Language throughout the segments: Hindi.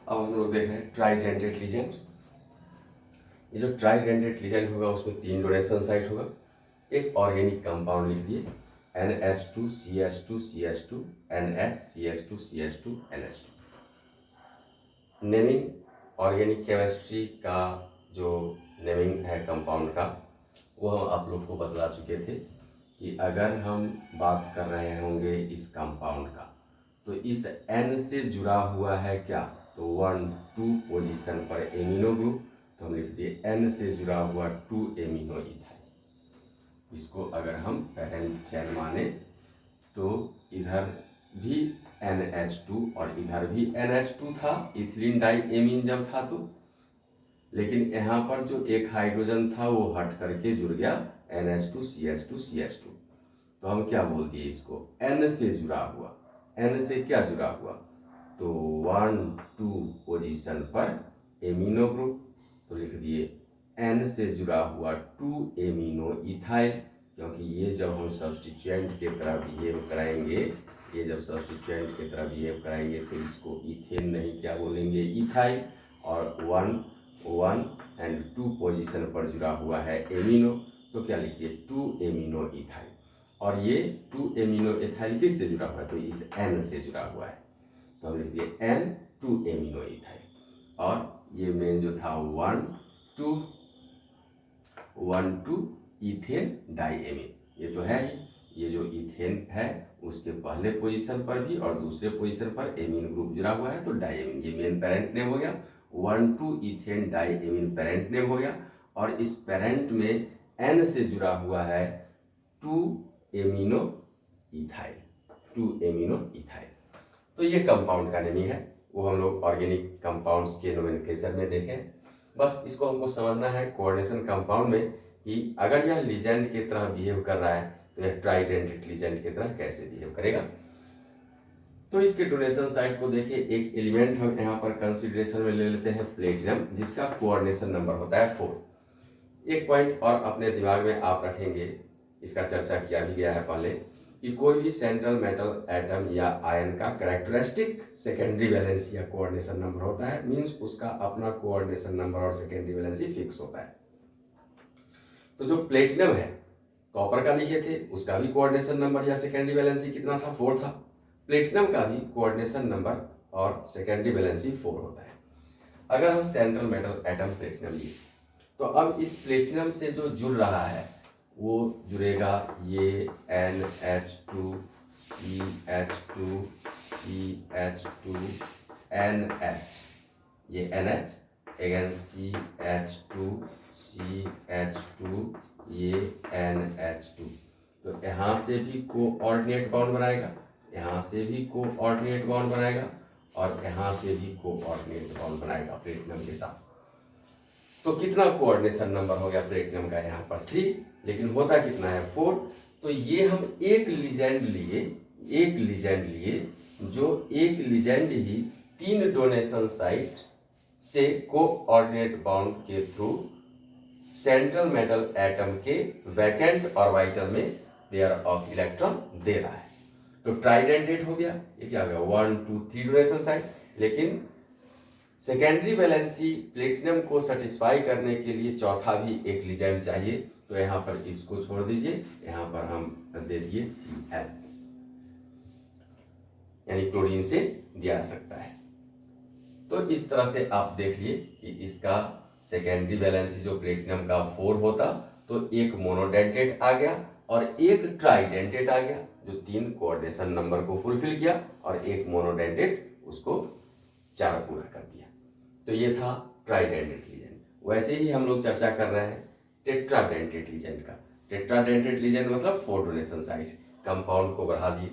अब हम लोग देख रहे हैं ट्राइडेंटेट लिगेंड। ये जो ट्राइडेंटेट लिगेंड होगा उसमें 3 डोनेशन साइट होगा। एक ऑर्गेनिक कंपाउंड लिख दिए NH2CH2CH2 NHCH2CH2 NH2। Naming organic chemistry का जो नेमिंग है कंपाउंड का वो हम आप लोग को बतला चुके थे कि अगर हम बात कर रहे होंगे इस कंपाउंड का तो इस N से जुड़ा हुआ है क्या, तो 1 2 पोजीशन पर एमिनो ग्रुप, तो हम लिख दिए N से जुड़ा हुआ 2 एमिनो इथाइल। इसको अगर हम पेरेंट चेन माने तो इधर भी NH2 और इधर भी NH2 था, इथिलीन डाई एमीन जब था तो, लेकिन यहाँ पर जो एक हाइड्रोजन था वो हट करके जुड़ गया NH2CH2CH2। तो हम क्या बोल दिए इसको, N से जुड़ा हुआ। N से क्या जुड़ा हुआ, तो 1 2 पोजीशन पर एमिनो ग्रुप, तो लिख दिए N से जुड़ा हुआ 2 एमिनो इथाइल, क्योंकि ये जब हम सब्स्टिट्यूएंट की तरह बिहेव कराएंगे, ये जब सब्स्टिट्यूएंट की तरह बिहेव कराएंगे तो इसको इथेन नहीं क्या बोलेंगे, इथाइल। और 1 1 एंड 2 पोजीशन पर जुड़ा हुआ है एमिनो, तो क्या लिखिए 2 एमिनो इथाइल। और ये 2 एमिनो इथाइल किससे जुड़ा हुआ है, तो इस N से जुड़ा हुआ है, तो हम लिख दिए N 2 एमिनो इथाइल। और ये मेन जो था 1 2 इथेन डाईएमीन, ये तो है ही, ये जो इथेन है उसके पहले पोजीशन पर भी और दूसरे पोजीशन पर एमीन ग्रुप जुड़ा हुआ है तो डाईएमीन, ये मेन पेरेंट नेम हो गया। 1 2 इथेन डाईएमीन पेरेंट नेम हो गया। और इस पेरेंट में N से जुड़ा हुआ है 2 एमिनो इथाइल, 2 एमिनो इथाइल। तो ये कंपाउंड का नेमिंग है, वो हम लोग ऑर्गेनिक कंपाउंड्स के नोमेनक्लेचर में देखें। बस इसको हमको समझना है कोऑर्डिनेशन कंपाउंड में कि अगर यह लिगेंड की तरह बिहेव कर रहा है तो यह ट्राइडेंटेट लिगेंड की तरह कैसे बिहेव करेगा। तो इसके डोनेशन साइट को देखिए, एक एलिमेंट हम यहाँ पर कंसिडरेशन में ले लेते हैं प्लेटिनम, जिसका कोऑर्डिनेशन नंबर होता है 4। एक पॉइंट और अपने दिमाग में आप रखेंगे, इसका चर्चा किया भी गया है पहले, कि कोई भी सेंट्रल मेटल एटम या आयन का कैरेक्टरिस्टिक सेकेंडरी वैलेंसी या कोऑर्डिनेशन नंबर होता है, मींस उसका अपना कोऑर्डिनेशन नंबर और सेकेंडरी वैलेंसी फिक्स होता है। तो जो प्लेटिनम है, कॉपर का लिखे थे, उसका भी कोऑर्डिनेशन नंबर या सेकेंडरी वैलेंसी कितना था, 4 था। प्लेटिनम का भी कोऑर्डिनेशन नंबर और सेकेंडरी वैलेंसी 4 होता है। अगर हम सेंट्रल मेटल एटम प्लेटिनम लिए तो अब इस प्लेटिनम से जो जुड़ रहा है वो जुड़ेगा ये NH2CH2CH2NH, ये NH अगेन CH2CH2, ये NH2। तो यहाँ से भी कोऑर्डिनेट बॉन्ड बनाएगा, यहाँ से भी कोऑर्डिनेट बॉन्ड बनाएगा और यहाँ से भी कोऑर्डिनेट बॉन्ड बनाएगा प्लेटिनम के साथ। तो कितना कोऑर्डिनेशन नंबर हो गया प्लेटिनम का, यहाँ पर 3, लेकिन होता कितना है 4। तो ये हम एक लिगेंड लिए जो एक लिगेंड ही 3 डोनेशन साइट से कोऑर्डिनेट बॉन्ड के थ्रू सेंट्रल मेटल एटम के वैकेंट ऑर्बिटल में पेयर ऑफ इलेक्ट्रॉन दे रहा है। तो ट्राइडेंटेट हो गया, ये क्या हो गया 1 2 3 डोनेशन साइट। लेकिन सेकेंडरी वैलेंसी प्लेटिनम को सेटिस्फाई करने के लिए चौथा भी एक लिगेंड चाहिए, तो यहाँ पर इसको छोड़ दीजिए, यहाँ पर हम दे दिए Cl, यानी क्लोरीन से दिया जा सकता है। तो इस तरह से आप देख लिए कि इसका सेकेंडरी वैलेंसी जो प्लेटिनम का 4 होता तो एक मोनोडेंटेट आ गया और एक ट्राइडेंटेट आ गया, जो 3 कोऑर्डिनेशन नंबर को फुलफिल किया, और एक मोनोडेंटेट उसको 4 पूरा कर दिया। तो ये था ट्राइडेंटेट लिगेंड। वैसे ही हम लोग चर्चा कर रहे हैं टेट्राडेंटेट लिगेंड का। टेट्राडेंटेट लिगेंड मतलब 4 डोनेशन साइट, कंपाउंड को बढ़ा दिए।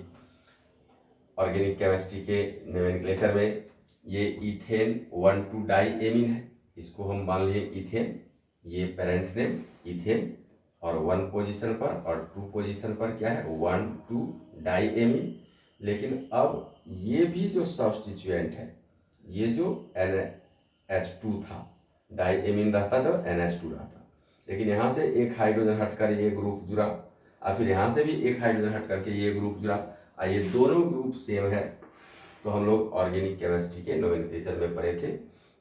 ऑर्गेनिक केमिस्ट्री के नोमेनक्लेचर में ये इथेन 1 2 डाईएमीन है, इसको हम मान लिए इथेन, ये पेरेंट नेम इथेन, और 1 पोजीशन पर और 2 पोजीशन पर क्या है 1 2 डाईएमीन। लेकिन अब ये भी जो सब्स्टिट्यूएंट है, ये जो NH2 था, डाईएमीन रहता जब NH2 रहता, लेकिन यहाँ से एक हाइड्रोजन हटकर ये ग्रुप जुड़ा, और फिर यहाँ से भी एक हाइड्रोजन हट करके ये ग्रुप जुड़ा, और ये दोनों ग्रुप सेम है, तो हम लोग ऑर्गेनिक केमिस्ट्री के नोमेनक्लेचर में पढ़े थे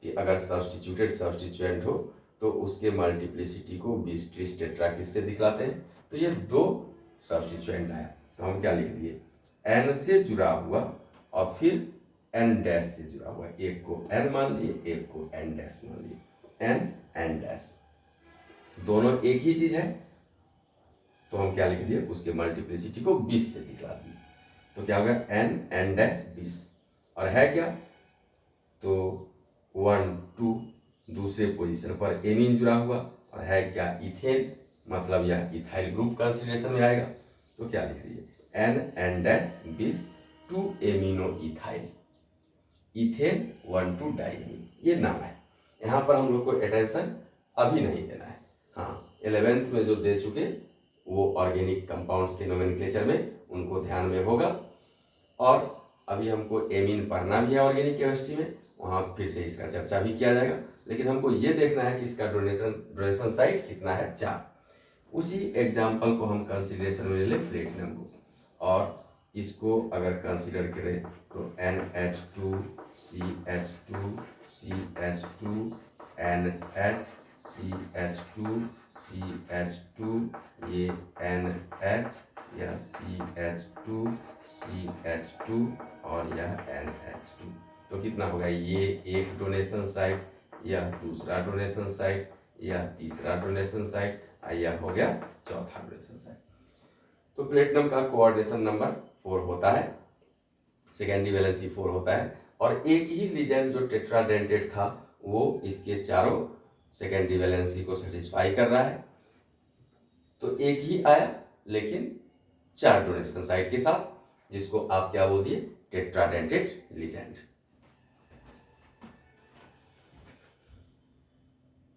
कि अगर सब्स्टिट्यूटेड सब्स्टिट्यूएंट हो तो उसके मल्टीप्लिसिटी को 20 ट्रिस टेट्रा किससे दिखलाते हैं। तो ये 2 सब्स्टिट्यूएंट आया तो हम क्या लिख दिए, एन से जुड़ा हुआ और फिर एन डैश से जुड़ा हुआ, एक को एन मान लिए एक को एन डैश मान लिए, एन डैश दोनों एक ही चीज है तो हम क्या लिख दिए, उसके मल्टीप्लिसिटी को 20 से दिखला दिए। तो क्या होगा, एन डैश 20 और है क्या, तो 1 2 दूसरे पोजीशन पर एमीन जुड़ा हुआ और है क्या, इथेन, मतलब यह इथाइल ग्रुप कंसिडरेशन में आएगा। तो क्या लिख दिए, N dash 20 2 amino ethyl, ethane 1 2 diamine, ये नाम है। यहाँ पर हम लोग को अटेंशन अभी नहीं देना है। हाँ, 11th में जो दे चुके वो ऑर्गेनिक कंपाउंड्स के नोमेनक्लेचर में उनको ध्यान में होगा। और अभी हमको एमीन पढ़ना भी है ऑर्गेनिक केमिस्ट्री में, वहाँ फिर से इसका चर्चा भी किया जाएगा। लेकिन हमको ये देखना है कि इसका डोनेशन साइट कितना है, 4। उसी एग्जाम्पल को हम कंसिडरेशन में ले लें प्लेटिनम को, और इसको अगर कंसिडर करें तो NH2 CH2 CH2 NH CH2 CH2, ये NH, यह CH2 CH2 और यह NH2। तो कितना होगा, ये एक डोनेशन साइट, यह दूसरा डोनेशन साइट, यह तीसरा डोनेशन साइट, यह हो गया चौथा डोनेशन साइट। तो प्लेटिनम का कोऑर्डिनेशन नंबर 4 होता है, सेकेंडरी वैलेंसी 4 होता है, और एक ही लीजेंड जो टेट्राडेंटेट था वो इसके चारों सेकेंडरी वैलेंसी को सेटिस्फाई कर रहा है। तो एक ही आया लेकिन 4 डोनेशन साइट के साथ, जिसको आप क्या बोल दिए, टेट्राडेंटेट लीजेंड।